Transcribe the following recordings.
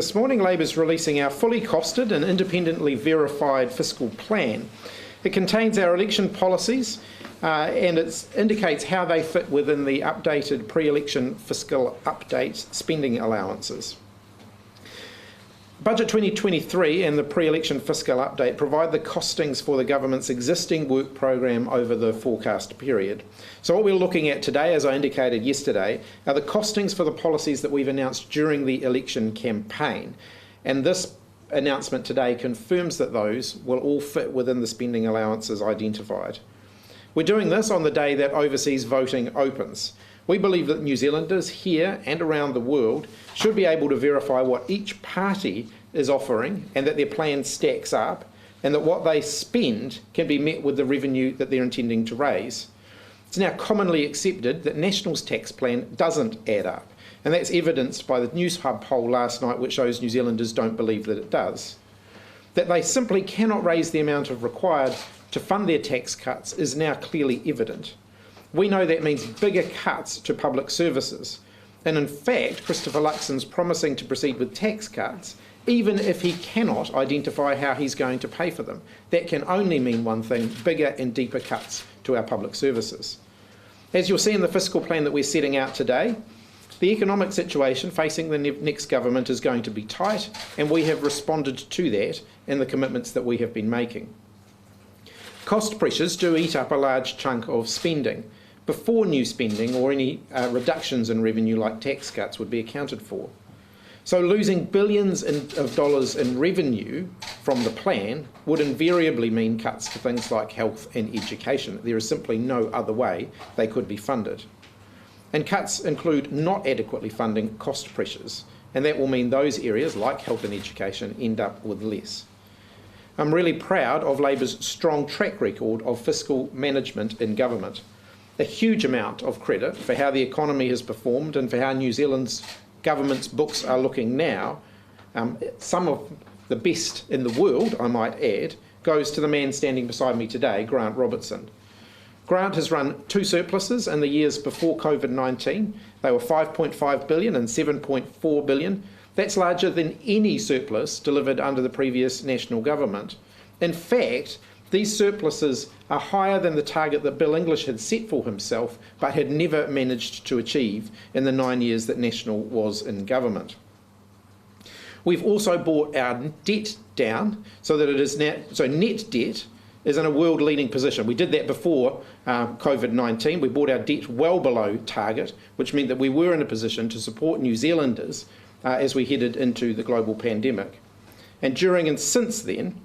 This morning, Labor's releasing our fully costed and independently verified fiscal plan. It contains our election policies and it indicates how they fit within the updated pre-election fiscal update spending allowances. Budget 2023 and the pre-election fiscal update provide the costings for the government's existing work program over the forecast period. So what we're looking at today, as I indicated yesterday, are the costings for the policies that we've announced during the election campaign. And this announcement today confirms that those will all fit within the spending allowances identified. We're doing this on the day that overseas voting opens. We believe that New Zealanders here and around the world should be able to verify what each party is offering and that their plan stacks up and that what they spend can be met with the revenue that they're intending to raise. It's now commonly accepted that National's tax plan doesn't add up, and that's evidenced by the News Hub poll last night, which shows New Zealanders don't believe that it does. That they simply cannot raise the amount required to fund their tax cuts is now clearly evident. We know that means bigger cuts to public services. And in fact, Christopher Luxon's promising to proceed with tax cuts, even if he cannot identify how he's going to pay for them. That can only mean one thing: bigger and deeper cuts to our public services. As you'll see in the fiscal plan that we're setting out today, the economic situation facing the next government is going to be tight, and we have responded to that in the commitments that we have been making. Cost pressures do eat up a large chunk of spending before new spending or any reductions in revenue like tax cuts would be accounted for. So losing billions of dollars in revenue from the plan would invariably mean cuts to things like health and education. There is simply no other way they could be funded. And cuts include not adequately funding cost pressures, and that will mean those areas like health and education end up with less. I'm really proud of Labor's strong track record of fiscal management in government. A huge amount of credit for how the economy has performed and for how New Zealand's government's books are looking now, some of the best in the world, I might add, goes to the man standing beside me today, Grant Robertson. Grant has run two surpluses in the years before COVID-19. They were $5.5 billion and $7.4 billion. That's larger than any surplus delivered under the previous national government. In fact, these surpluses are higher than the target that Bill English had set for himself but had never managed to achieve in the 9 years that National was in government. We've also brought our debt down so that it is net debt is in a world-leading position. We did that before COVID-19. We brought our debt well below target, which meant that we were in a position to support New Zealanders as we headed into the global pandemic. And during and since then,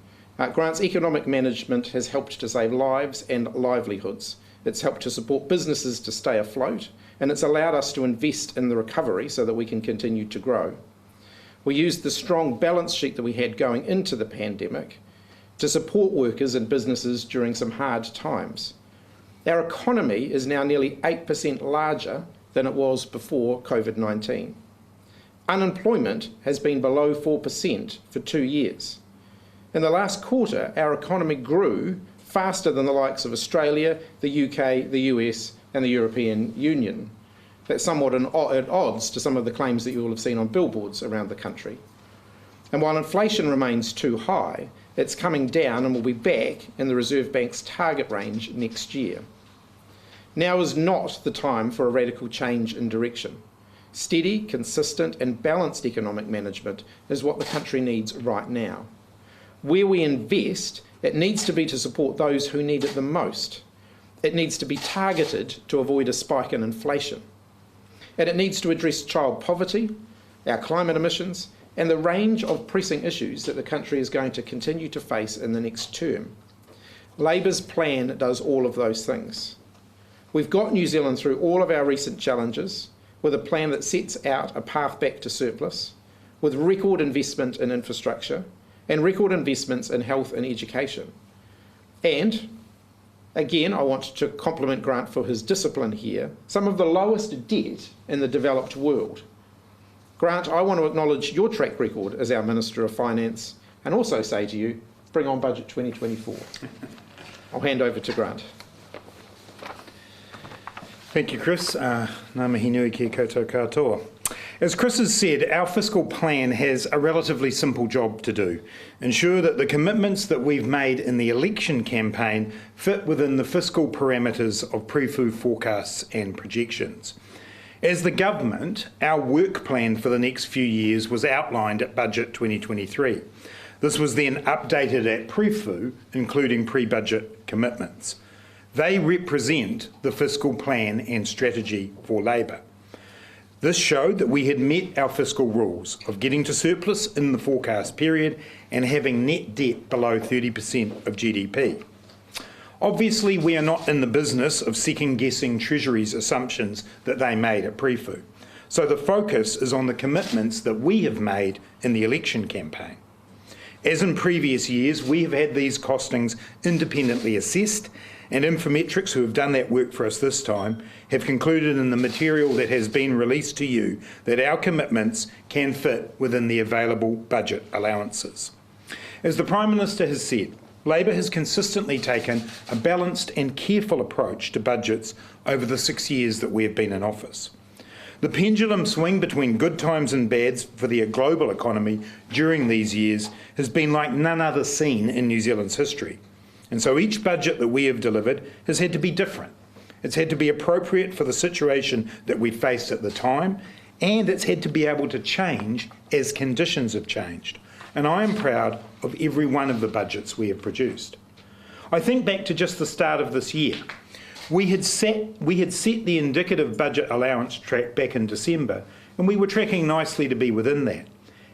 Grant's economic management has helped to save lives and livelihoods. It's helped to support businesses to stay afloat, and it's allowed us to invest in the recovery so that we can continue to grow. We used the strong balance sheet that we had going into the pandemic to support workers and businesses during some hard times. Our economy is now nearly 8% larger than it was before COVID-19. Unemployment has been below 4% for 2 years. In the last quarter, our economy grew faster than the likes of Australia, the UK, the US and the European Union. That's somewhat at odds to some of the claims that you will have seen on billboards around the country. And while inflation remains too high, it's coming down and will be back in the Reserve Bank's target range next year. Now is not the time for a radical change in direction. Steady, consistent and balanced economic management is what the country needs right now. Where we invest, it needs to be to support those who need it the most. It needs to be targeted to avoid a spike in inflation. And it needs to address child poverty, our climate emissions, and the range of pressing issues that the country is going to continue to face in the next term. Labor's plan does all of those things. We've got New Zealand through all of our recent challenges with a plan that sets out a path back to surplus, with record investment in infrastructure, and record investments in health and education. And, again, I want to compliment Grant for his discipline here, some of the lowest debt in the developed world. Grant, I want to acknowledge your track record as our Minister of Finance and also say to you, bring on Budget 2024. I'll hand over to Grant. Thank you, Chris. Ngā mihi nui ki koutou katoa. As Chris has said, our fiscal plan has a relatively simple job to do: ensure that the commitments that we've made in the election campaign fit within the fiscal parameters of pre-fu forecasts and projections. As the government, our work plan for the next few years was outlined at Budget 2023. This was then updated at pre-fu, including pre-budget commitments. They represent the fiscal plan and strategy for Labour. This showed that we had met our fiscal rules of getting to surplus in the forecast period and having net debt below 30% of GDP. Obviously, we are not in the business of second-guessing Treasury's assumptions that they made at pre-fu. So the focus is on the commitments that we have made in the election campaign. As in previous years, we have had these costings independently assessed, and Infometrics, who have done that work for us this time, have concluded in the material that has been released to you that our commitments can fit within the available budget allowances. As the Prime Minister has said, Labour has consistently taken a balanced and careful approach to budgets over the 6 years that we have been in office. The pendulum swing between good times and bads for the global economy during these years has been like none other seen in New Zealand's history. And so each budget that we have delivered has had to be different. It's had to be appropriate for the situation that we faced at the time, and it's had to be able to change as conditions have changed. And I am proud of every one of the budgets we have produced. I think back to just the start of this year. We had set the indicative budget allowance track back in December, and we were tracking nicely to be within that.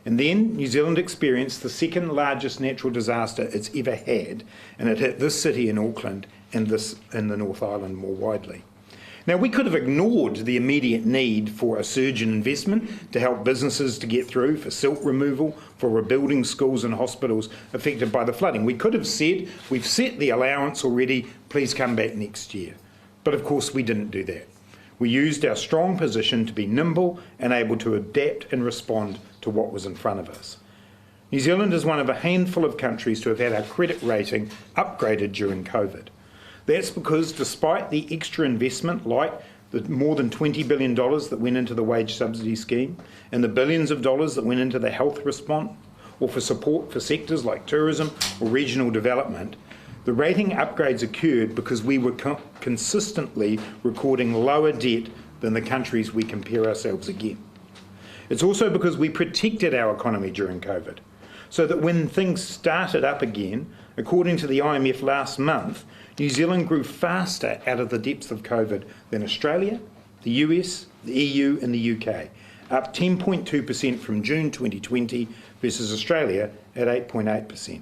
And then New Zealand experienced the second largest natural disaster it's ever had, and it hit this city in Auckland and this in the North Island more widely. Now, we could have ignored the immediate need for a surge in investment to help businesses to get through, for silt removal, for rebuilding schools and hospitals affected by the flooding. We could have said, we've set the allowance already, please come back next year. But of course we didn't do that. We used our strong position to be nimble and able to adapt and respond to what was in front of us. New Zealand is one of a handful of countries to have had our credit rating upgraded during COVID. That's because despite the extra investment, like the more than $20 billion that went into the wage subsidy scheme and the billions of dollars that went into the health response, or for support for sectors like tourism or regional development, the rating upgrades occurred because we were consistently recording lower debt than the countries we compare ourselves against. It's also because we protected our economy during COVID, so that when things started up again, according to the IMF last month, New Zealand grew faster out of the depths of COVID than Australia, the US, the EU and the UK, up 10.2% from June 2020 versus Australia at 8.8%.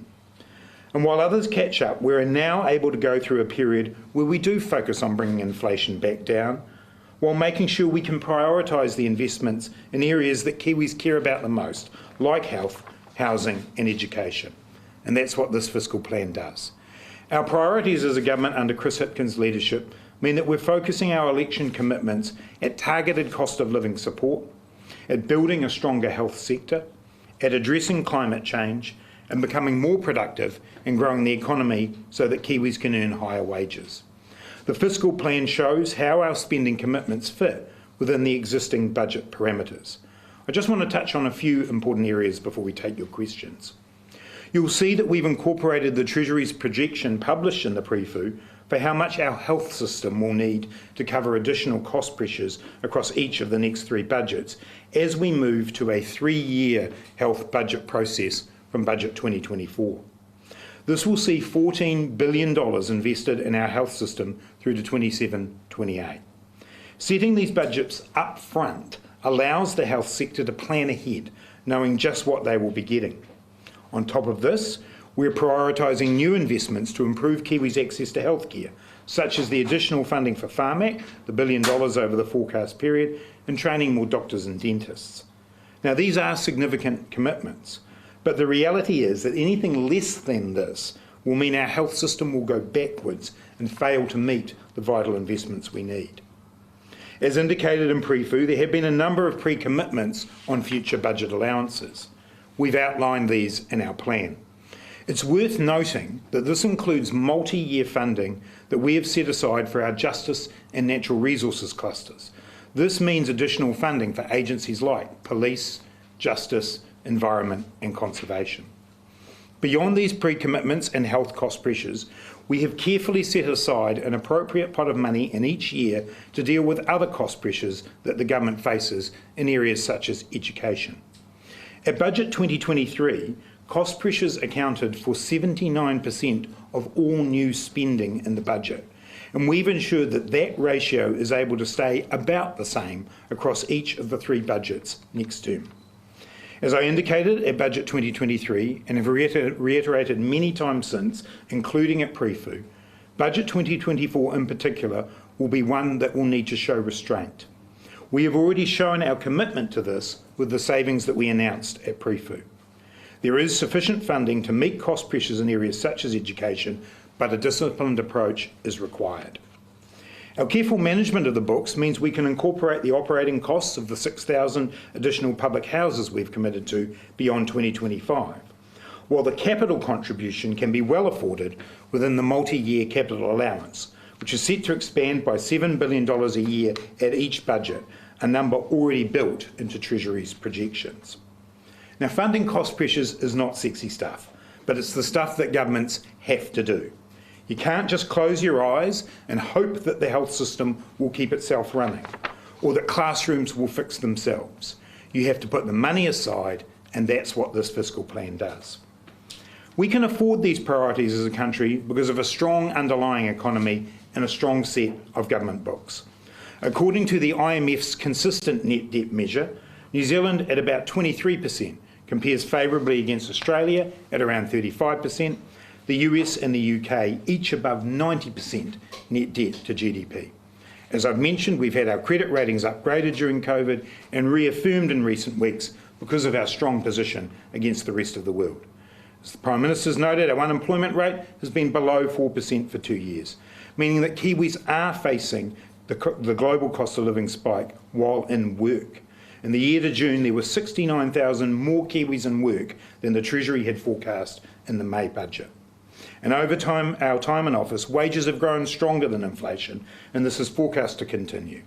And while others catch up, we're now able to go through a period where we do focus on bringing inflation back down, while making sure we can prioritise the investments in areas that Kiwis care about the most, like health, housing and education. And that's what this fiscal plan does. Our priorities as a government under Chris Hipkins' leadership mean that we're focusing our election commitments at targeted cost of living support, at building a stronger health sector, at addressing climate change, and becoming more productive and growing the economy so that Kiwis can earn higher wages. The fiscal plan shows how our spending commitments fit within the existing budget parameters. I just want to touch on a few important areas before we take your questions. You'll see that we've incorporated the Treasury's projection published in the pre-fu for how much our health system will need to cover additional cost pressures across each of the next three budgets as we move to a 3-year health budget process from Budget 2024. This will see $14 billion invested in our health system through to 27-28. Setting these budgets up front allows the health sector to plan ahead, knowing just what they will be getting. On top of this, we're prioritising new investments to improve Kiwis' access to healthcare, such as the additional funding for Pharmac, the $1 billion over the forecast period, and training more doctors and dentists. Now, these are significant commitments, but the reality is that anything less than this will mean our health system will go backwards and fail to meet the vital investments we need. As indicated in pre-fu, there have been a number of pre-commitments on future budget allowances. We've outlined these in our plan. It's worth noting that this includes multi-year funding that we have set aside for our justice and natural resources clusters. This means additional funding for agencies like police, justice, environment and conservation. Beyond these pre-commitments and health cost pressures, we have carefully set aside an appropriate pot of money in each year to deal with other cost pressures that the government faces in areas such as education. At Budget 2023, cost pressures accounted for 79% of all new spending in the budget, and we've ensured that that ratio is able to stay about the same across each of the 3 budgets next term. As I indicated at Budget 2023, and have reiterated many times since, including at Pre-Fu, Budget 2024 in particular will be one that will need to show restraint. We have already shown our commitment to this with the savings that we announced at Pre-Fu. There is sufficient funding to meet cost pressures in areas such as education, but a disciplined approach is required. Our careful management of the books means we can incorporate the operating costs of the 6,000 additional public houses we've committed to beyond 2025, while the capital contribution can be well afforded within the multi-year capital allowance, which is set to expand by $7 billion a year at each budget, a number already built into Treasury's projections. Now, funding cost pressures is not sexy stuff, but it's the stuff that governments have to do. You can't just close your eyes and hope that the health system will keep itself running, or that classrooms will fix themselves. You have to put the money aside, and that's what this fiscal plan does. We can afford these priorities as a country because of a strong underlying economy and a strong set of government books. According to the IMF's consistent net debt measure, New Zealand at about 23% compares favourably against Australia at around 35%, the US and the UK each above 90% net debt to GDP. As I've mentioned, we've had our credit ratings upgraded during COVID and reaffirmed in recent weeks because of our strong position against the rest of the world. As the Prime Minister's noted, our unemployment rate has been below 4% for 2 years, meaning that Kiwis are facing the global cost of living spike while in work. In the year to June, there were 69,000 more Kiwis in work than the Treasury had forecast in the May budget. And over time, our time in office, wages have grown stronger than inflation, and this is forecast to continue.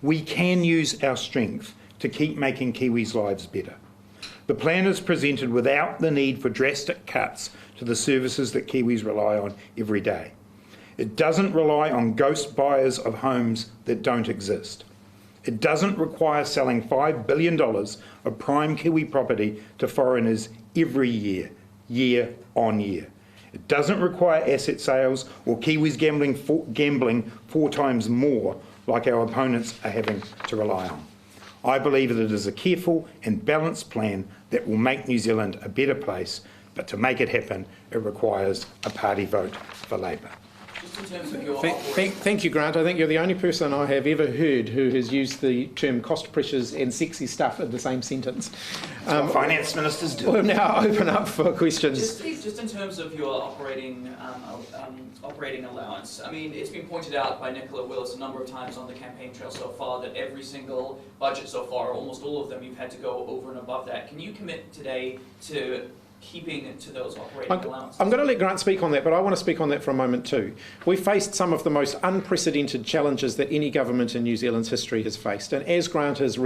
We can use our strength to keep making Kiwis' lives better. The plan is presented without the need for drastic cuts to the services that Kiwis rely on every day. It doesn't rely on ghost buyers of homes that don't exist. It doesn't require selling $5 billion of prime Kiwi property to foreigners every year, year on year. It doesn't require asset sales or Kiwis gambling 4 times more like our opponents are having to rely on. I believe that it is a careful and balanced plan that will make New Zealand a better place, but to make it happen, it requires a party vote for Labour. Thank you, Grant. I think you're the only person I have ever heard who has used the term cost pressures and sexy stuff in the same sentence. Finance ministers do. We'll now open up for questions. Just in terms of your operating allowance, I mean, it's been pointed out by Nicola Willis a number of times on the campaign trail so far that every single budget so far, almost all of them, you've had to go over and above that. Can you commit today to keeping to those operating allowances? I'm going to let Grant speak on that, but I want to speak on that for a moment too. We faced some of the most unprecedented challenges that any government in New Zealand's history has faced, and as Grant has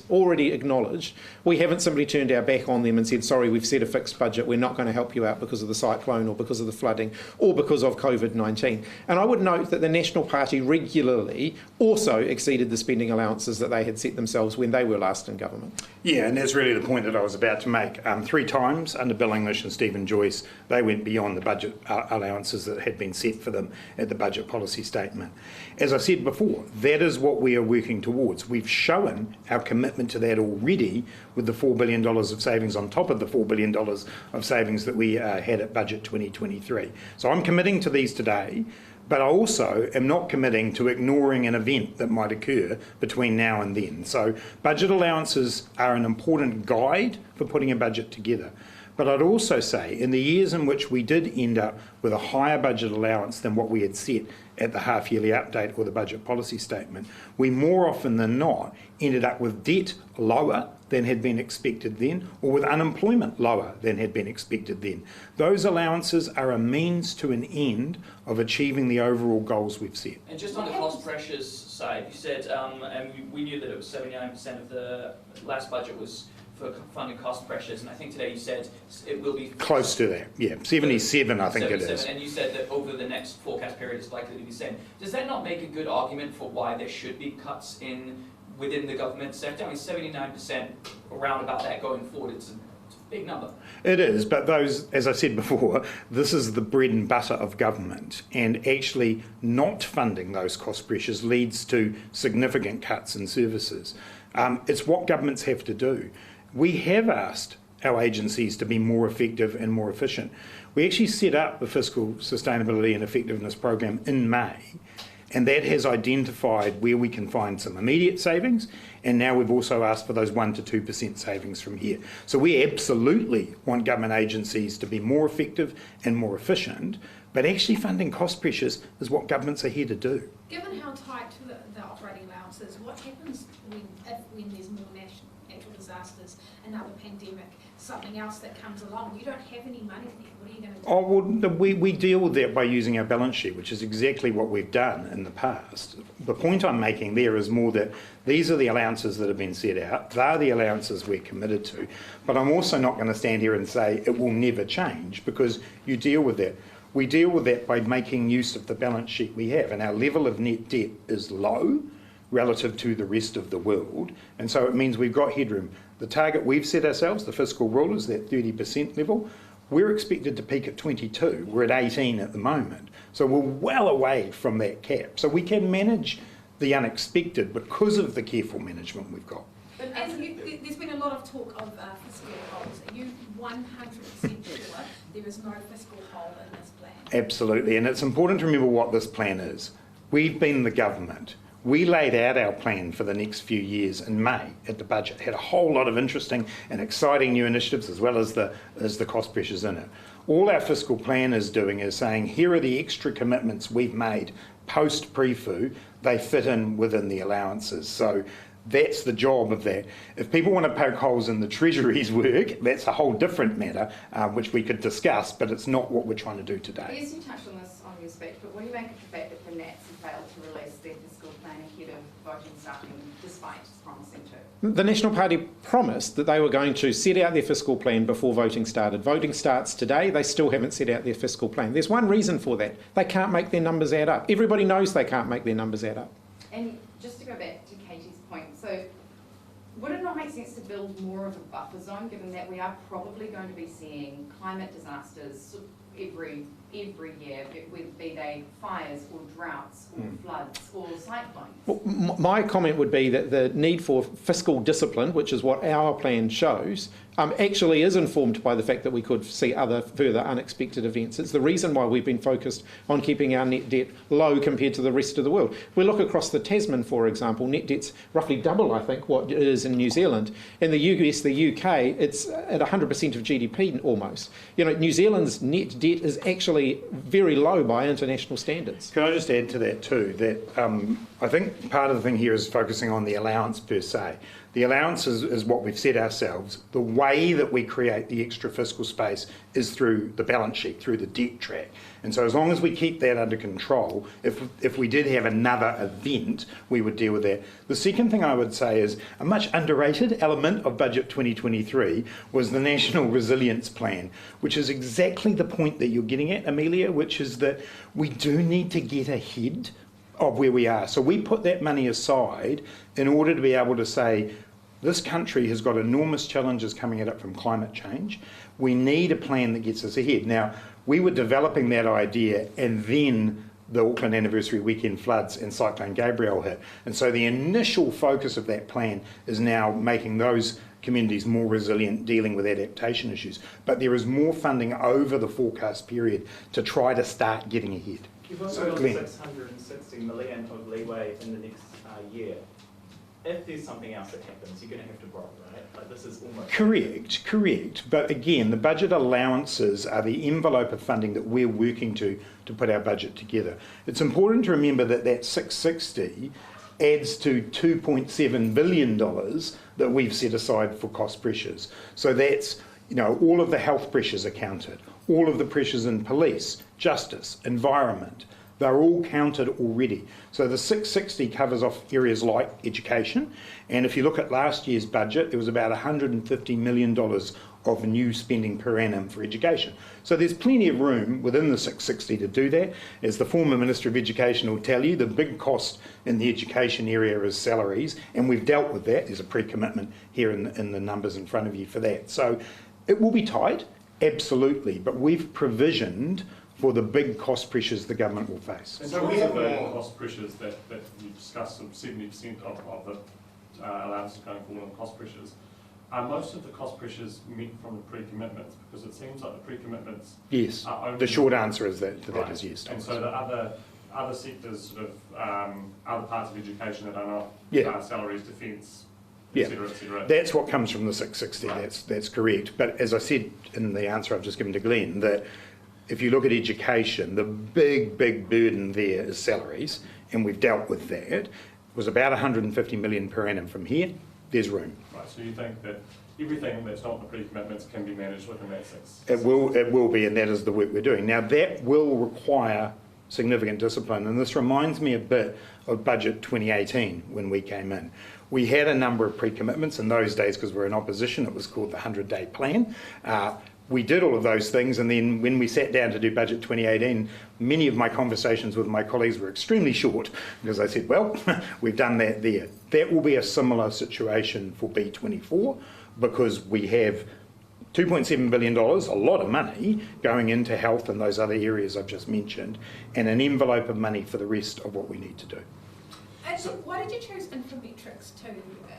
already acknowledged, we haven't simply turned our back on them and said, sorry, we've set a fixed budget, we're not going to help you out because of the cyclone or because of the flooding or because of COVID-19. And I would note that the National Party regularly also exceeded the spending allowances that they had set themselves when they were last in government. Yeah, and that's really the point that I was about to make. 3 times under Bill English and Stephen Joyce, they went beyond the budget allowances that had been set for them at the budget policy statement. As I said before, that is what we are working towards. We've shown our commitment to that already with the $4 billion of savings on top of the $4 billion of savings that we had at Budget 2023. So I'm committing to these today, but I also am not committing to ignoring an event that might occur between now and then. So budget allowances are an important guide for putting a budget together. But I'd also say in the years in which we did end up with a higher budget allowance than what we had set at the half-yearly update or the budget policy statement, we more often than not ended up with debt lower than had been expected then, or with unemployment lower than had been expected then. Those allowances are a means to an end of achieving the overall goals we've set. And just on the cost pressures side, you said, and we knew that it was 79% of the last budget was for funding cost pressures, and I think today you said it will be close to that, yeah, 77 I think it is. And you said that over the next forecast period it's likely to be the same. Does that not make a good argument for why there should be cuts within the government sector? I mean, 79% around about that going forward, it's a big number. It is, but those, as I said before, this is the bread and butter of government, and actually not funding those cost pressures leads to significant cuts in services. It's what governments have to do. We have asked our agencies to be more effective and more efficient. We actually set up the Fiscal Sustainability and Effectiveness Program in May, and that has identified where we can find some immediate savings, and now we've also asked for those 1 to 2% savings from here. So we absolutely want government agencies to be more effective and more efficient, but actually funding cost pressures is what governments are here to do. Given how tight the operating allowances, what happens when there's more natural disasters, another pandemic, something else that comes along? You don't have any money there. What are you going to do? Oh, well, we deal with that by using our balance sheet, which is exactly what we've done in the past. The point I'm making there is more that these are the allowances that have been set out. They're the allowances we're committed to. But I'm also not going to stand here and say it will never change, because you deal with that. We deal with that by making use of the balance sheet we have, and our level of net debt is low relative to the rest of the world, and so it means we've got headroom. The target we've set ourselves, the fiscal rule, is that 30% level. We're expected to peak at 22. We're at 18 at the moment, so we're well away from that cap. So we can manage the unexpected because of the careful management we've got. But there's been a lot of talk of fiscal holes. Are you 100% sure there is no fiscal hole in this plan? Absolutely, and it's important to remember what this plan is. We've been the government. We laid out our plan for the next few years in May at the budget. Had a whole lot of interesting and exciting new initiatives, as well as the cost pressures in it. All our fiscal plan is doing is saying, here are the extra commitments we've made post pre-FU. They fit in within the allowances. So that's the job of that. If people want to poke holes in the Treasury's work, that's a whole different matter, which we could discuss, but it's not what we're trying to do today. Yes, you touched on this on your speech, but what do you make of the fact that the Nats have failed to release their fiscal plan ahead of voting starting, despite promising to? The National Party promised that they were going to set out their fiscal plan before voting started. Voting starts today, they still haven't set out their fiscal plan. There's one reason for that. They can't make their numbers add up. Everybody knows they can't make their numbers add up. And just to go back to Katie's point, so would it not make sense to build more of a buffer zone, given that we are probably going to be seeing climate disasters every year, be they fires or droughts or floods or cyclones? Well, my comment would be that the need for fiscal discipline, which is what our plan shows, actually is informed by the fact that we could see other further unexpected events. It's the reason why we've been focused on keeping our net debt low compared to the rest of the world. We look across the Tasman, for example, net debt's roughly double, I think, what it is in New Zealand. In the US, the UK, it's at 100% of GDP almost. You know, New Zealand's net debt is actually very low by international standards. Can I just add to that too, that I think part of the thing here is focusing on the allowance per se. The allowance is what we've set ourselves. The way that we create the extra fiscal space is through the balance sheet, through the debt track. And so as long as we keep that under control, if we did have another event, we would deal with that. The second thing I would say is a much underrated element of Budget 2023 was the National Resilience Plan, which is exactly the point that you're getting at, Amelia, which is that we do need to get ahead of where we are. So we put that money aside in order to be able to say, this country has got enormous challenges coming at it from climate change. We need a plan that gets us ahead. Now, we were developing that idea, and then the Auckland anniversary weekend floods and Cyclone Gabrielle hit. And so the initial focus of that plan is now making those communities more resilient, dealing with adaptation issues. But there is more funding over the forecast period to try to start getting ahead. You've also got 660 million of leeway in the next year. if there's something else that happens, you're going to have to borrow, right? Like this is almost... Correct. But again, the budget allowances are the envelope of funding that we're working to put our budget together. It's important to remember that that 660 adds to $2.7 billion that we've set aside for cost pressures. So that's, all of the health pressures are counted, all of the pressures in police, justice, environment, they're all counted already. So the 660 covers off areas like education. And if you look at last year's budget, there was about $150 million of new spending per annum for education. So there's plenty of room within the 660 to do that. As the former Minister of Education will tell you, the big cost in the education area is salaries, and we've dealt with that. There's a pre-commitment here in the numbers in front of you for that. So it will be tight, absolutely, but we've provisioned for the big cost pressures the government will face. And so we have the cost pressures that you discussed, of 70% of the allowances going forward on cost pressures. Are most of the cost pressures met from the pre-commitments? Because it seems like the pre-commitments Yes, are only... the short answer is that Right. is yes. And so the other sectors, sort of other parts of education that are not salaries, defence, Yeah. etc., etc. That's what comes from the 660, Right. that's correct. But as I said in the answer I've just given to Glenn, that if you look at education, the big burden there is salaries, and we've dealt with that. It was about 150 million per annum from here. There's room. Right, so you think that everything that's not in the pre-commitments can be managed within that six? It will be, and that is the work we're doing. Now, that will require significant discipline, and this reminds me a bit of Budget 2018 when we came in. We had a number of pre-commitments in those days because we're in opposition. It was called the 100-day plan. We did all of those things, and then when we sat down to do Budget 2018, many of my conversations with my colleagues were extremely short because I said, well, we've done that there. That will be a similar situation for B24 because we have $2.7 billion, a lot of money, going into health and those other areas I've just mentioned, and an envelope of money for the rest of what we need to do. And so why did you choose Infometrics to look at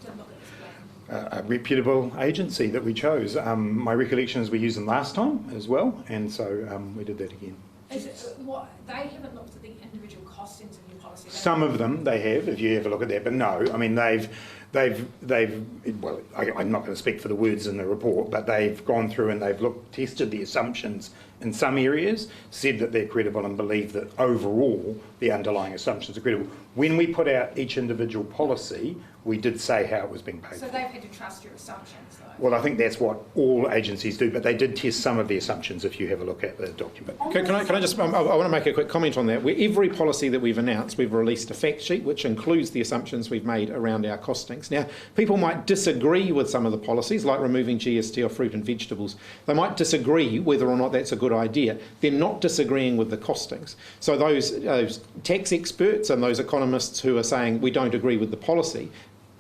this plan? A reputable agency that we chose. My recollection is we used them last time as well, and so we did that again. Is it, what, they haven't looked at the individual costings of your policy? Some of them they have, if you have a look at that, but no, I mean they've well, I'm not going to speak for the words in the report, but they've gone through and they've tested the assumptions in some areas, said that they're credible and believe that overall the underlying assumptions are credible. When we put out each individual policy, we did say how it was being paid So for. they've had to trust your assumptions, though? Well, I think that's what all agencies do, but they did test some of the assumptions if you have a look at the document. Can I just, I want to make a quick comment on that. Every policy that we've announced, we've released a fact sheet which includes the assumptions we've made around our costings. Now, people might disagree with some of the policies, like removing GST off fruit and vegetables. They might disagree whether or not that's a good idea. They're not disagreeing with the costings. So those tax experts and those economists who are saying we don't agree with the policy,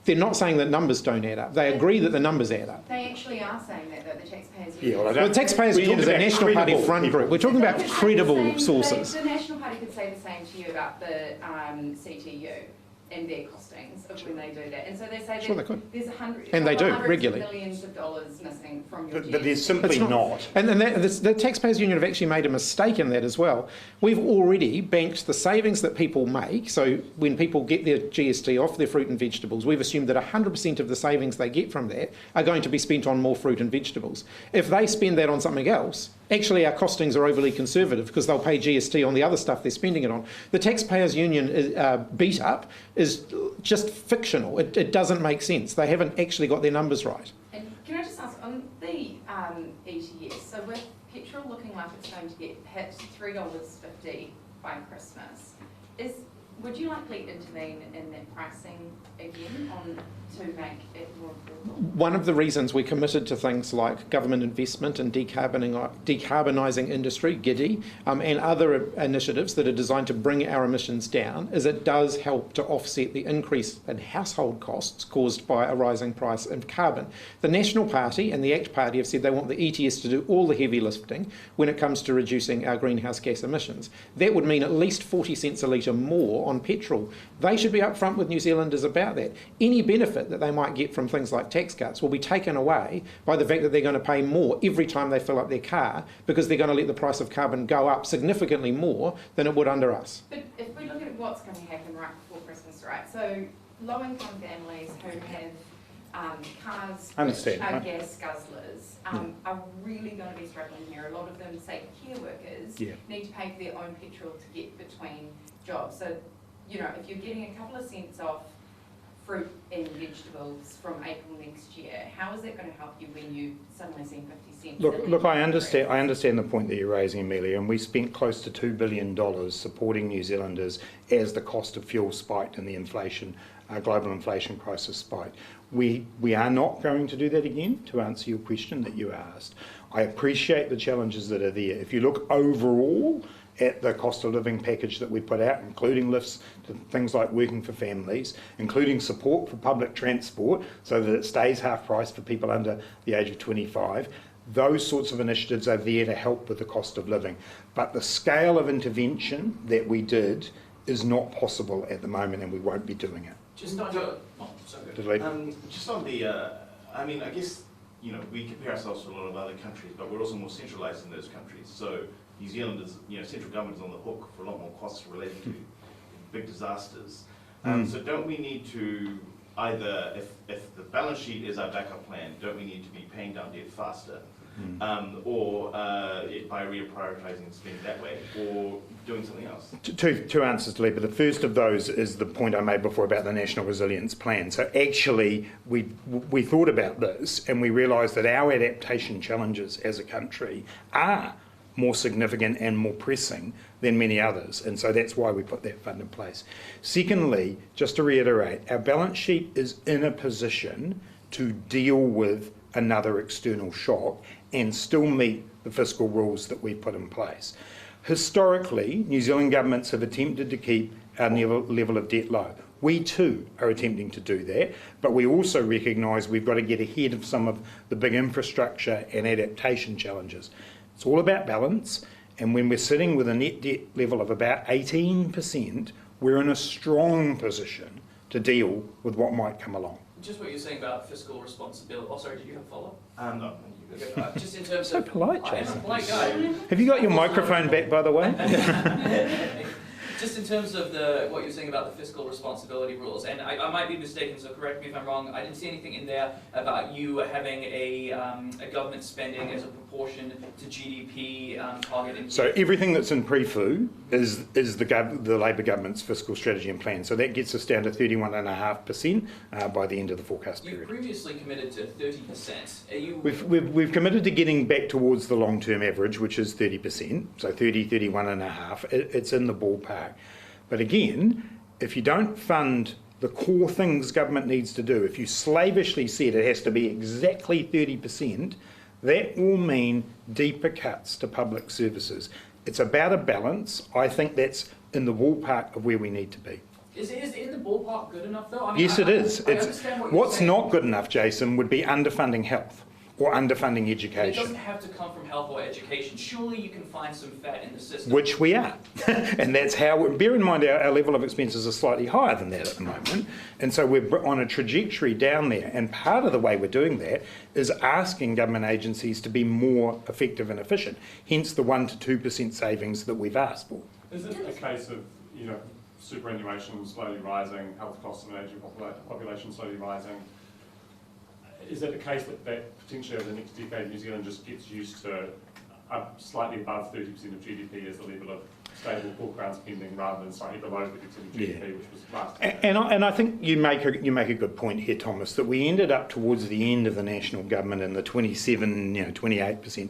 they're not saying that numbers don't add up. They agree that the numbers add up. They actually are saying that, though, the taxpayers. Yeah, well, Well, the taxpayers union is a National Party front group. We're talking about credible sources. The National Party could say the same to you about the CTU and their costings of when they do that. And so they say Sure, that they could. there's hundreds regularly. of millions of dollars missing from your But there's GST. simply It's not. And the taxpayers union have actually made a mistake in that as well. We've already banked the savings that people make. So when people get their GST off their fruit and vegetables, we've assumed that 100% of the savings they get from that are going to be spent on more fruit and vegetables. If they spend that on something else, actually our costings are overly conservative because they'll pay GST on the other stuff they're spending it on. The taxpayers union beat up is just fictional. It doesn't make sense. They haven't actually got their numbers right. And can I just ask, on the ETS, so with petrol looking like it's going to get hit $3.50 by Christmas, would you likely intervene in that pricing again to make it more affordable? One of the reasons we committed to things like government investment and decarbonising industry, GIDI, and other initiatives that are designed to bring our emissions down is it does help to offset the increase in household costs caused by a rising price of carbon. The National Party and the ACT Party have said they want the ETS to do all the heavy lifting when it comes to reducing our greenhouse gas emissions. That would mean at least 40 cents a litre more on petrol. They should be upfront with New Zealanders about that. Any benefit that they might get from things like tax cuts will be taken away by the fact that they're going to pay more every time they fill up their car because they're going to let the price of carbon go up significantly more than it would under us. But if we look at what's going to happen right before Christmas, right, so low-income families who have cars Understand, which are right. gas guzzlers are really going to be struggling here. A lot of them, say care workers, Yeah. need to pay for their own petrol to get between jobs. So, you know, if you're getting a couple of cents off fruit and vegetables from April next year, how is that going to help you when you suddenly see 50 cents? Look, I understand the point that you're raising, Amelia, and we spent close to $2 billion supporting New Zealanders as the cost of fuel spiked and the inflation, global inflation crisis spiked. We are not going to do that again, to answer your question that you asked. I appreciate the challenges that are there. If you look overall at the cost of living package that we put out, including lifts to things like working for families, including support for public transport so that it stays half price for people under the age of 25, those sorts of initiatives are there to help with the cost of living. But the scale of intervention that we did is not possible at the moment, and we won't be doing it. Just on your, oh, sorry. Just on the, I mean, I guess, you know, we compare ourselves to a lot of other countries, but we're also more centralised in those countries. So New Zealand is, you know, central government is on the hook for a lot more costs related to big disasters. So don't we need to either, if the balance sheet is our backup plan, don't we need to be paying down debt faster? Or by reprioritising spending that way, or doing something else? Two answers to Lee, but the first of those is the point I made before about the National Resilience Plan. So actually, we thought about this and we realised that our adaptation challenges as a country are more significant and more pressing than many others, and so that's why we put that fund in place. Secondly, just to reiterate, our balance sheet is in a position to deal with another external shock and still meet the fiscal rules that we put in place. Historically, New Zealand governments have attempted to keep our level of debt low. We too are attempting to do that, but we also recognise we've got to get ahead of some of the big infrastructure and adaptation challenges. It's all about balance, and when we're sitting with a net debt level of about 18%, we're in a strong position to deal with what might come along. Just what you're saying about fiscal responsibility. Oh, sorry, did you have a follow-up? No, you go. Okay, just in terms So of... polite, I am a Jason. polite guy. Have you got your microphone back, by the way? Just in terms of what you're saying about the fiscal responsibility rules, and I might be mistaken, so correct me if I'm wrong, I didn't see anything in there about you having a government spending as a proportion to GDP target. So everything that's in pre-FU is the Labor government's fiscal strategy and plan. So that gets us down to 31.5% by the end of the forecast You period. previously committed to 30%. Are you... We've committed to getting back towards the long-term average, which is 30%, so 31.5. It's in the ballpark. But again, if you don't fund the core things government needs to do, if you slavishly said it has to be exactly 30%, that will mean deeper cuts to public services. It's about a balance. I think that's in the ballpark of where we need to be. Is in the ballpark good enough though? I mean, Yes, it is. I understand what you're What's saying. not good enough, Jason, would be underfunding health or underfunding It doesn't education, have to come from health or education. Surely you can find some fat in the system. which we are. And that's how, bear in mind our level of expenses are slightly higher than that at the moment. And so we're on a trajectory down there. And part of the way we're doing that is asking government agencies to be more effective and efficient, hence the 1 to 2% savings that we've asked for. Is it a case of, you know, superannuation slowly rising, health costs of an ageing population slowly rising? Is it the case that potentially over the next decade New Zealand just gets used to slightly above 30% of GDP as the level of stable core crown spending rather than slightly below 30% of GDP, which was last year? And I think you make a good point here, Thomas, that we ended up towards the end of the national government in the 28%.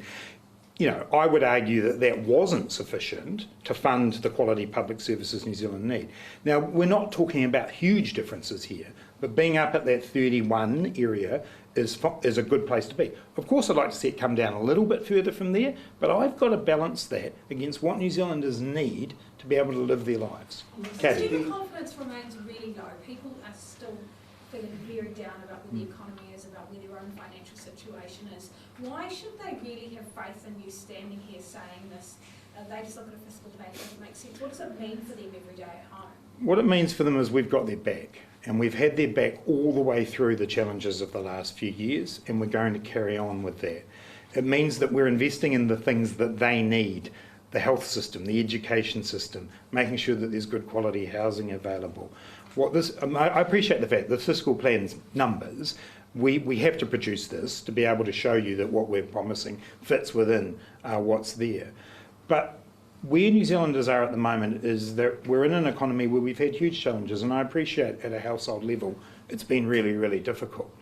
You know, I would argue that wasn't sufficient to fund the quality public services New Zealand need. Now, we're not talking about huge differences here, but being up at that 31 area is a good place to be. Of course, I'd like to see it come down a little bit further from there, but I've got to balance that against what New Zealanders need to be able to live their lives. Katie? Consumer confidence remains really low. People are still feeling very down about where the economy is, about where their own financial situation is. Why should they really have faith in you standing here saying this? They just look at a fiscal debate, it doesn't make sense. What does it mean for them every day at home? What it means for them is we've got their back, and we've had their back all the way through the challenges of the last few years, and we're going to carry on with that. It means that we're investing in the things that they need, the health system, the education system, making sure that there's good quality housing available. I appreciate the fact the fiscal plan's numbers. We have to produce this to be able to show you that what we're promising fits within what's there. But where New Zealanders are at the moment is that we're in an economy where we've had huge challenges, and I appreciate at a household level it's been really, really difficult.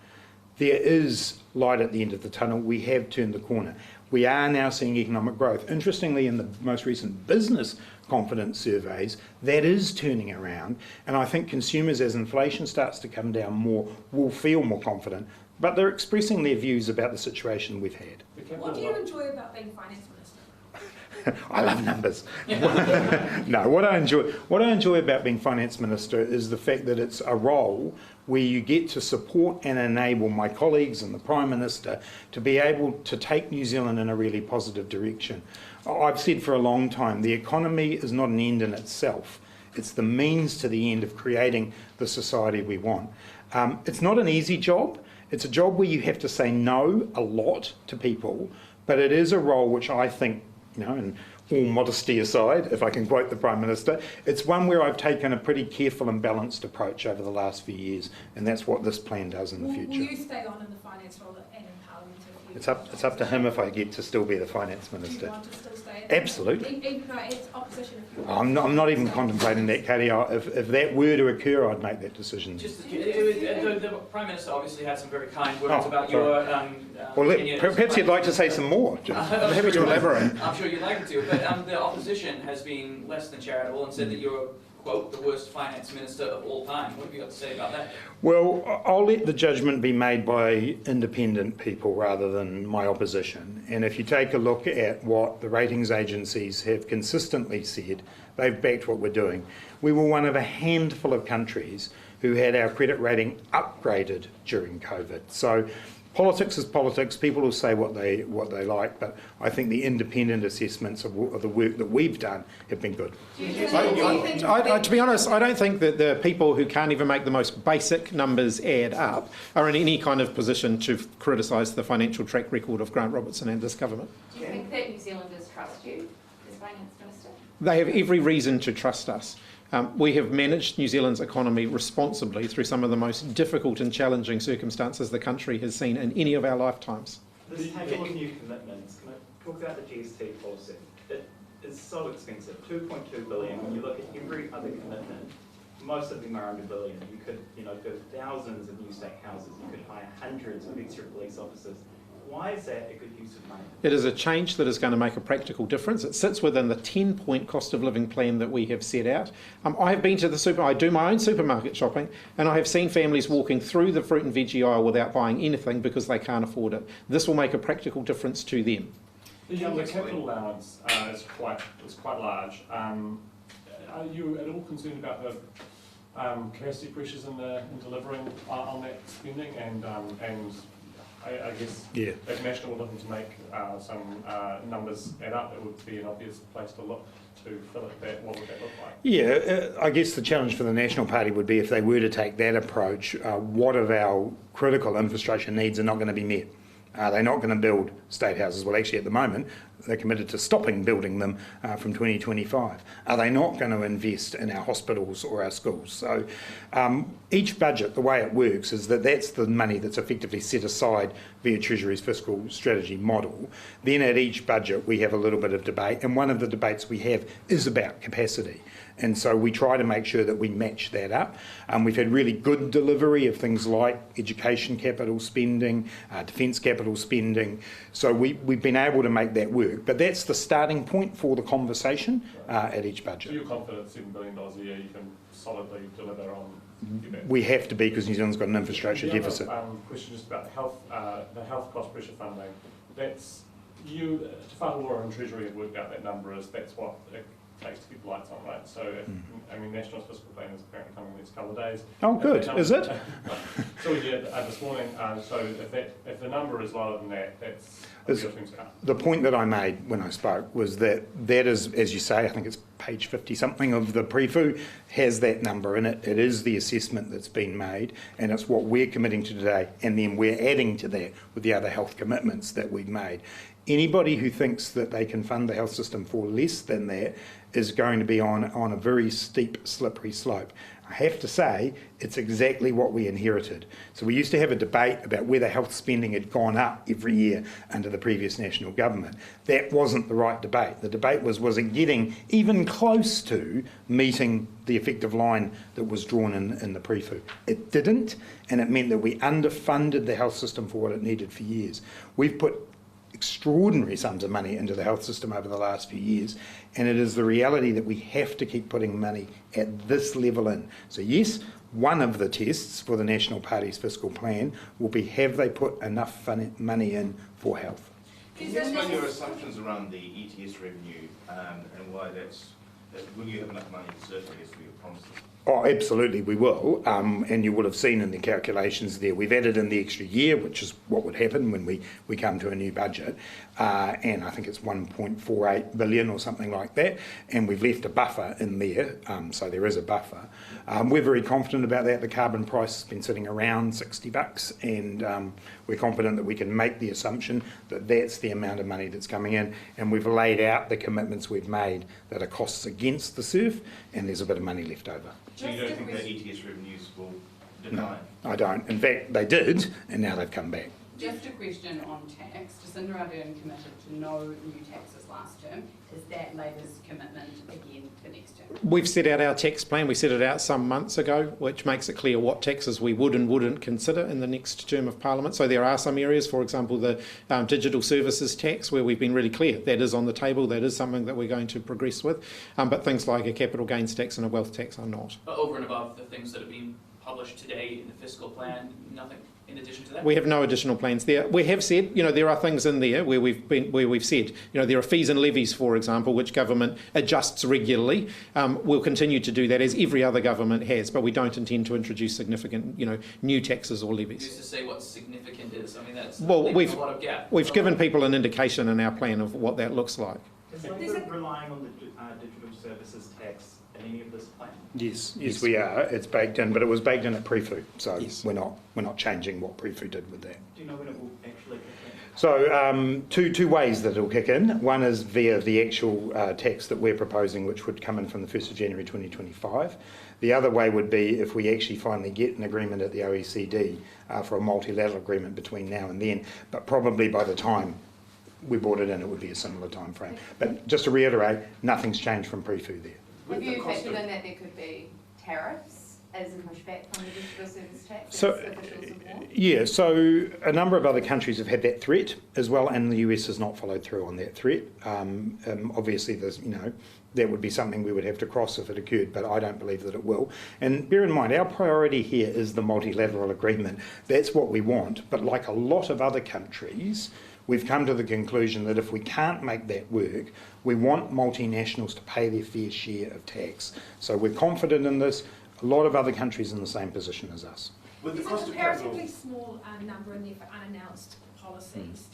There is light at the end of the tunnel. We have turned the corner. We are now seeing economic growth. Interestingly, in the most recent business confidence surveys, that is turning around, and I think consumers, as inflation starts to come down more, will feel more confident, but they're expressing their views about the situation we've had. What do you enjoy about being Finance Minister? I love numbers. No, what I enjoy about being Finance Minister is the fact that it's a role where you get to support and enable my colleagues and the Prime Minister to be able to take New Zealand in a really positive direction. I've said for a long time, the economy is not an end in itself. It's the means to the end of creating the society we want. It's not an easy job. It's a job where you have to say no a lot to people, but it is a role which I think, and all modesty aside, if I can quote the Prime Minister, it's one where I've taken a pretty careful and balanced approach over the last few years, and that's what this plan does in the future. Will you stay on in the finance role and in Parliament? It's up to him if I get to still be the Finance Minister. Do you want to still stay? Absolutely. Even though it's opposition, if you I'm not even contemplating that, Katie. If that were to occur, I'd make that decision. The Prime Minister obviously had some very kind words about your perhaps you'd like to say some more. I'm happy to elaborate. I'm sure you'd like me to, but the opposition has been less than charitable and said that you're, quote, the worst finance minister of all time. What have you got to say about that? Well, I'll let the judgment be made by independent people rather than my opposition. And if you take a look at what the ratings agencies have consistently said, they've backed what we're doing. We were one of a handful of countries who had our credit rating upgraded during COVID. So politics is politics. People will say what they like, but I think the independent assessments of the work that we've done have been good. To be honest, I don't think that the people who can't even make the most basic numbers add up are in any kind of position to criticise the financial track record of Grant Robertson and this government. Do you think that New Zealanders trust you as Finance Minister? They have every reason to trust us. We have managed New Zealand's economy responsibly through some of the most difficult and challenging circumstances the country has seen in any of our lifetimes. This table of new commitments, can I talk about the GST policy? It is so expensive, 2.2 billion. When you look at every other commitment, most of them are under billion. You could, build thousands of new state houses. You could hire hundreds of extra police officers. Why is that a good use of money? It is a change that is going to make a practical difference. It sits within the 10-point cost of living plan that we have set out. I have been to the I do my own supermarket shopping, and I have seen families walking through the fruit and veggie aisle without buying anything because they can't afford it. This will make a practical difference to them. The capital allowance is quite large. Are you at all concerned about the capacity pressures in delivering on that spending and I guess if National were looking to make some numbers add up, it would be an obvious place to look to fill it. What would that look like? Yeah, I guess the challenge for the National Party would be if they were to take that approach, what of our critical infrastructure needs are not going to be met? Are they not going to build state houses? Well, actually, at the moment, they're committed to stopping building them from 2025. Are they not going to invest in our hospitals or our schools? So each budget, the way it works is that that's the money that's effectively set aside via Treasury's fiscal strategy model. Then at each budget, we have a little bit of debate, and one of the debates we have is about capacity. And so we try to make sure that we match that up. We've had really good delivery of things like education capital spending, defence capital spending. So we've been able to make that work. But that's the starting point for the conversation at each budget. So you're confident $7 billion a year you can solidly deliver on? We have to be, because New Zealand's got an infrastructure deficit. Question just about the health cost pressure funding. That's you, Te Whātua and Treasury have worked out that number as that's what it takes to keep the lights on, right? So, National's fiscal plan is apparently coming in the next couple of days. Oh, good. Is it? So we did this morning. So if the number is lower than that, that's the point that I made when I spoke was that is, as you say, I think it's page 50 something of the pre-fu has that number in it. It is the assessment that's been made, and it's what we're committing to today, and then we're adding to that with the other health commitments that we've made. Anybody who thinks that they can fund the health system for less than that is going to be on a very steep, slippery slope. I have to say, it's exactly what we inherited. So we used to have a debate about whether health spending had gone up every year under the previous national government. That wasn't the right debate. The debate was it getting even close to meeting the effective line that was drawn in the pre-fu? It didn't, and it meant that we underfunded the health system for what it needed for years. We've put extraordinary sums of money into the health system over the last few years, and it is the reality that we have to keep putting money at this level in. So yes, one of the tests for the National Party's fiscal plan will be, have they put enough money in for health? Can you explain your assumptions around the ETS revenue and why will you have enough money to serve, I guess, for your promises? Oh, absolutely, we will. And you will have seen in the calculations there, we've added in the extra year, which is what would happen when we come to a new budget. And I think it's 1.48 billion or something like that. And we've left a buffer in there, so there is a buffer. We're very confident about that. The carbon price has been sitting around $60, and we're confident that we can make the assumption that that's the amount of money that's coming in. And we've laid out the commitments we've made that are costs against the SURF, and there's a bit of money left over. So you don't think that ETS revenues will decline? No, I don't. In fact, they did, and now they've come back. Just a question on tax. Jacinda Ardern committed to no new taxes last term. Is that Labor's commitment again for next term? We've set out our tax plan. We set it out some months ago, which makes it clear what taxes we would and wouldn't consider in the next term of Parliament. So there are some areas, for example, the digital services tax, where we've been really clear that is on the table, that is something that we're going to progress with. But things like a capital gains tax and a wealth tax are not. But over and above the things that have been published today in the fiscal plan, nothing in addition to that? We have no additional plans there. We have said, there are things in there where we've said, there are fees and levies, for example, which government adjusts regularly. We'll continue to do that, as every other government has, but we don't intend to introduce significant, new taxes or levies. Who's to say what significant is? I mean, that's Well, a lot of gap. We've given people an indication in our plan of what that looks like. Is Labour relying on the digital services tax in any of this plan? Yes, we are. It's baked in, but it was baked in at pre-fu, so yes. we're not changing what pre-fu did with that. Do you know when it will actually kick in? So two ways that it'll kick in. One is via the actual tax that we're proposing, which would come in from the 1st of January 2025. The other way would be if we actually finally get an agreement at the OECD for a multilateral agreement between now and then, but probably by the time we brought it in, it would be a similar time frame. But just to reiterate, nothing's changed from pre-fu there. Have you factored in that there could be tariffs as a pushback from the digital service tax? So, as officials have warned? yeah, so a number of other countries have had that threat as well, and the US has not followed through on that threat. Obviously, there's, that would be something we would have to cross if it occurred, but I don't believe that it will. And bear in mind, our priority here is the multilateral agreement. That's what we want, but like a lot of other countries, we've come to the conclusion that if we can't make that work, we want multinationals to pay their fair share of tax. So we're confident in this. A lot of other countries in the same position as us. With the There's cost a of capital, comparatively small number in there for unannounced policies.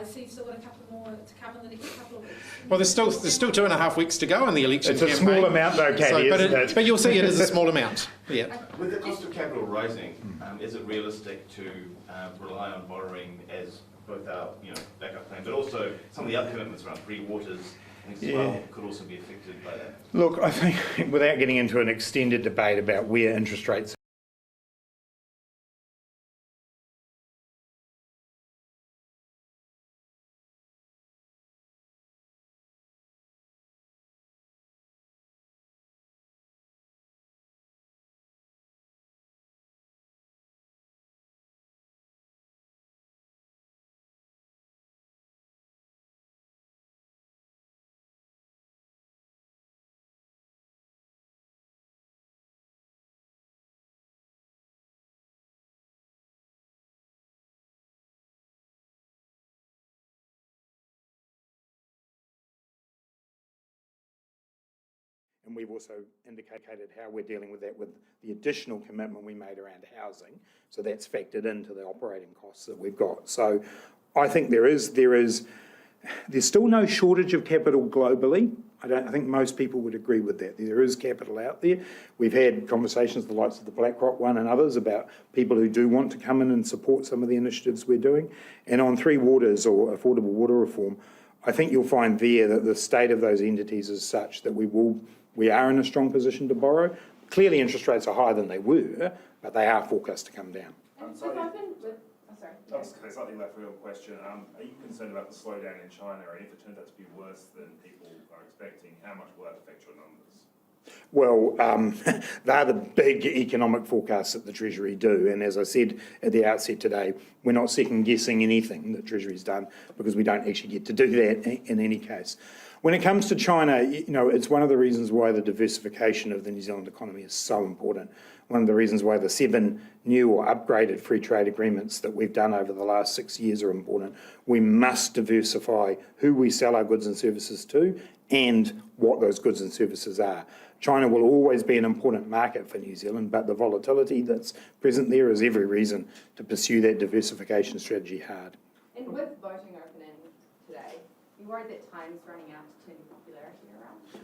So you've still got a couple more to come in the next couple of weeks. Well, there's still 2.5 weeks to go in the election It's a campaign. small amount though, Katie, isn't it? But you'll see it is a small amount. Yeah. with the cost of capital rising, is it realistic to rely on borrowing as both our backup plan, but also some of the other commitments around free waters, I think as well, could also be affected by that? Look, I think without getting into an extended debate about where interest rates and we've also indicated how we're dealing with that with the additional commitment we made around housing. So that's factored into the operating costs that we've got. So I think there's still no shortage of capital globally. I think most people would agree with that. There is capital out there. We've had conversations, the likes of the BlackRock one and others, about people who do want to come in and support some of the initiatives we're doing. And on Three Waters or affordable water reform, I think you'll find there that the state of those entities is such that we are in a strong position to borrow. Clearly interest rates are higher than they were, but they are forecast to come down. And sorry. with open, with, oh, sorry. I was going to say slightly left field question. Are you concerned about the slowdown in China? And if it turns out to be worse than people are expecting, how much will that affect your numbers? Well, they're the big economic forecasts that the Treasury do. And as I said at the outset today, we're not second guessing anything that Treasury's done because we don't actually get to do that in any case. When it comes to China, it's one of the reasons why the diversification of the New Zealand economy is so important. One of the reasons why the 7 new or upgraded free trade agreements that we've done over the last 6 years are important. We must diversify who we sell our goods and services to and what those goods and services are. China will always be an important market for New Zealand, but the volatility that's present there is every reason to pursue that diversification strategy hard. And with voting opening today, you worried that time's running out to turn popularity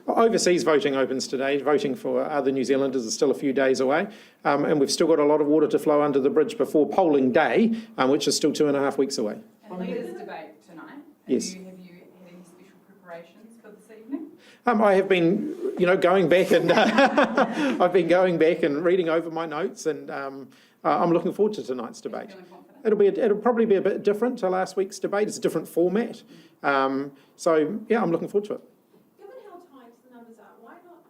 around? Overseas voting opens today. Voting for other New Zealanders is still a few days away, and we've still got a lot of water to flow under the bridge before polling day, which is still 2.5 weeks away. And leaders debate tonight. Yes. Have you had any special preparations for this evening? I have been, going back and I've been going back and reading over my notes, and I'm looking forward to tonight's debate. Feeling confident? It'll probably be a bit different to last week's debate. It's a different format, so yeah, I'm looking forward to it. Given how tight the numbers are, why not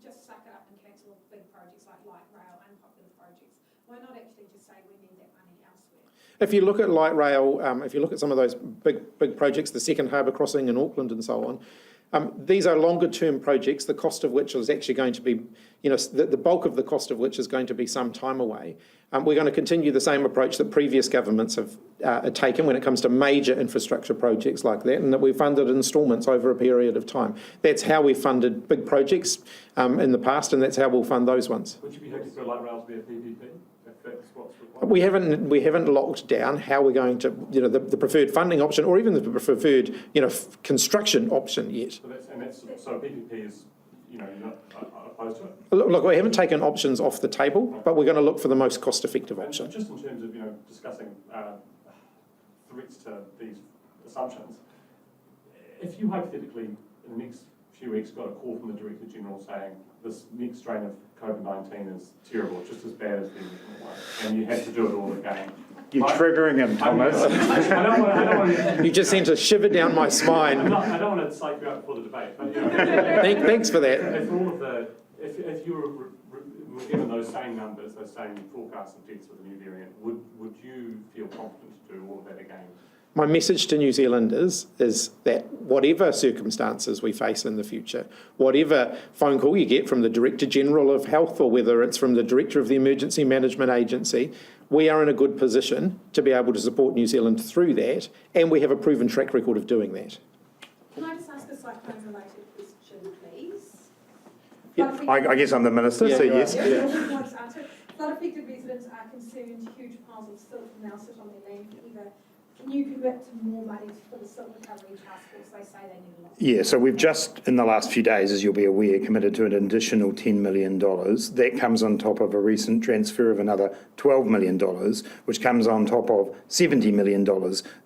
just suck it up and cancel big projects like light rail, unpopular projects? Why not actually just say we need that money elsewhere? If you look at light rail, if you look at some of those big projects, the second harbour crossing in Auckland and so on, these are longer term projects, the cost of which is actually going to be, the bulk of the cost of which is going to be some time away. We're going to continue the same approach that previous governments have taken when it comes to major infrastructure projects like that, and that we've funded instalments over a period of time. That's how we've funded big projects in the past, and that's how we'll fund those ones. Would you be happy for light rail to be a PPP? If that's what's required? We haven't locked down how we're going to, the preferred funding option or even the preferred, construction option yet. So PPP is, you're not opposed to it? Look, we haven't taken options off the table, but we're going to look for the most cost-effective option. Just in terms of, discussing threats to these assumptions, if you hypothetically, in the next few weeks, got a call from the Director General saying this next strain of COVID-19 is terrible, just as bad as the original one, and you had to do it all again. You're triggering him, Thomas. I don't want to... You just sent a shiver down my spine. I don't want to psych you out before the debate, but Thanks for that. If you were given those same numbers, those same forecasts of deaths with the new variant, would you feel confident to do all of that again? My message to New Zealanders is that whatever circumstances we face in the future, whatever phone call you get from the Director General of Health or whether it's from the Director of the Emergency Management Agency, we are in a good position to be able to support New Zealand through that, and we have a proven track record of doing that. Can I just ask a cyclone-related question, please? Yep. I guess I'm the minister, so yes. Flood-affected residents are concerned huge piles of silt now sit on their land forever. Can you commit to more money for the silt recovery task force? They say they need a lot. Yeah, so we've just, in the last few days, as you'll be aware, committed to an additional $10 million. That comes on top of a recent transfer of another $12 million, which comes on top of $70 million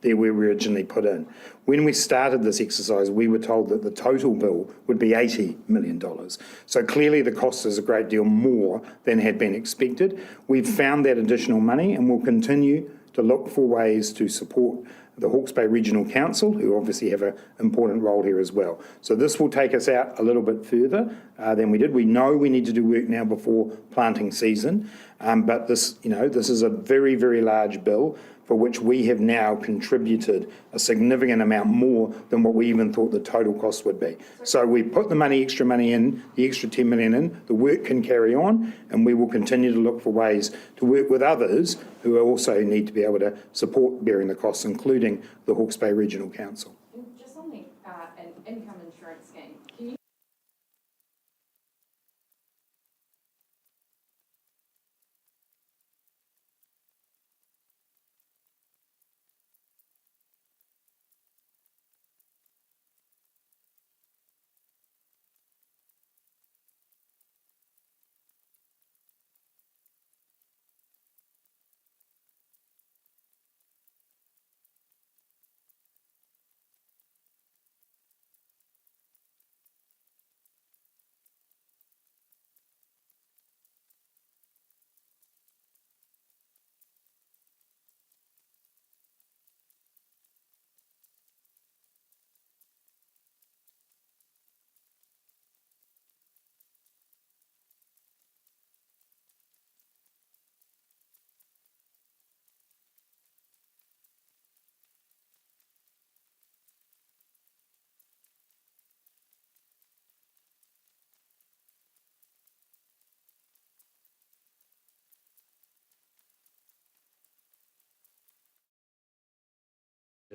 there where we originally put in. When we started this exercise, we were told that the total bill would be $80 million. So clearly the cost is a great deal more than had been expected. We've found that additional money and we'll continue to look for ways to support the Hawke's Bay Regional Council, who obviously have an important role here as well. So this will take us out a little bit further than we did. We know we need to do work now before planting season, but this is a very, very large bill for which we have now contributed a significant amount more than what we even thought the total cost would be. So we put the extra money in, the extra $10 million in, the work can carry on, and we will continue to look for ways to work with others who also need to be able to support bearing the costs, including the Hawke's Bay Regional Council. And just on the an income insurance scheme, can you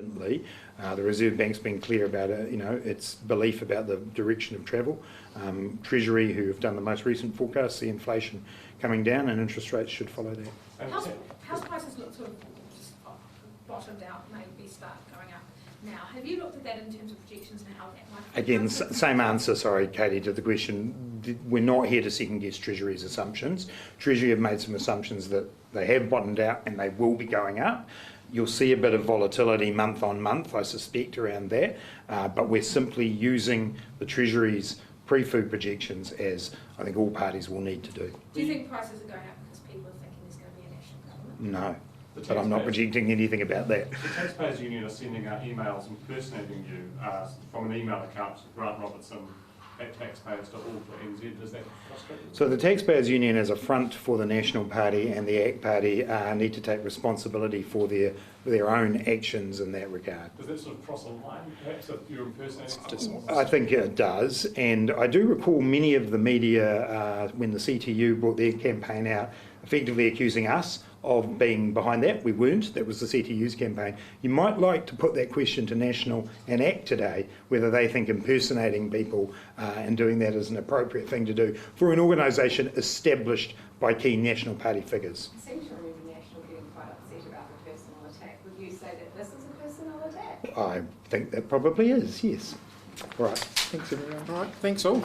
The Reserve Bank's been clear about its belief about the direction of travel. Treasury, who have done the most recent forecast, see inflation coming down and interest rates should follow that. House prices look sort of just bottomed out, maybe start going up now. Have you looked at that in terms of projections and how that might... Again, same answer, sorry, Katie, to the question. We're not here to second guess Treasury's assumptions. Treasury have made some assumptions that they have bottomed out and they will be going up. You'll see a bit of volatility month on month, I suspect, around that, but we're simply using the Treasury's pre-food projections, as I think all parties will need to do. Do you think prices are going up because people are thinking there's going to be a national government? No, but I'm not projecting anything about that. The Taxpayers Union are sending out emails impersonating you from an email account to Grant Robertson at taxpayers.org.nz. Does that frustrate you? So the Taxpayers Union as a front for the National Party and the ACT Party need to take responsibility for their own actions in that regard. Does that sort of cross a line, perhaps, if you're impersonating? I think it does, and I do recall many of the media, when the CTU brought their campaign out, effectively accusing us of being behind that. We weren't. That was the CTU's campaign. You might like to put that question to National and ACT today, whether they think impersonating people and doing that is an appropriate thing to do for an organisation established by key National Party figures. I seem to remember National getting quite upset about the personal attack. Would you say that this is a personal attack? I think that probably is, yes. All right. Thanks, everyone. All right, thanks all.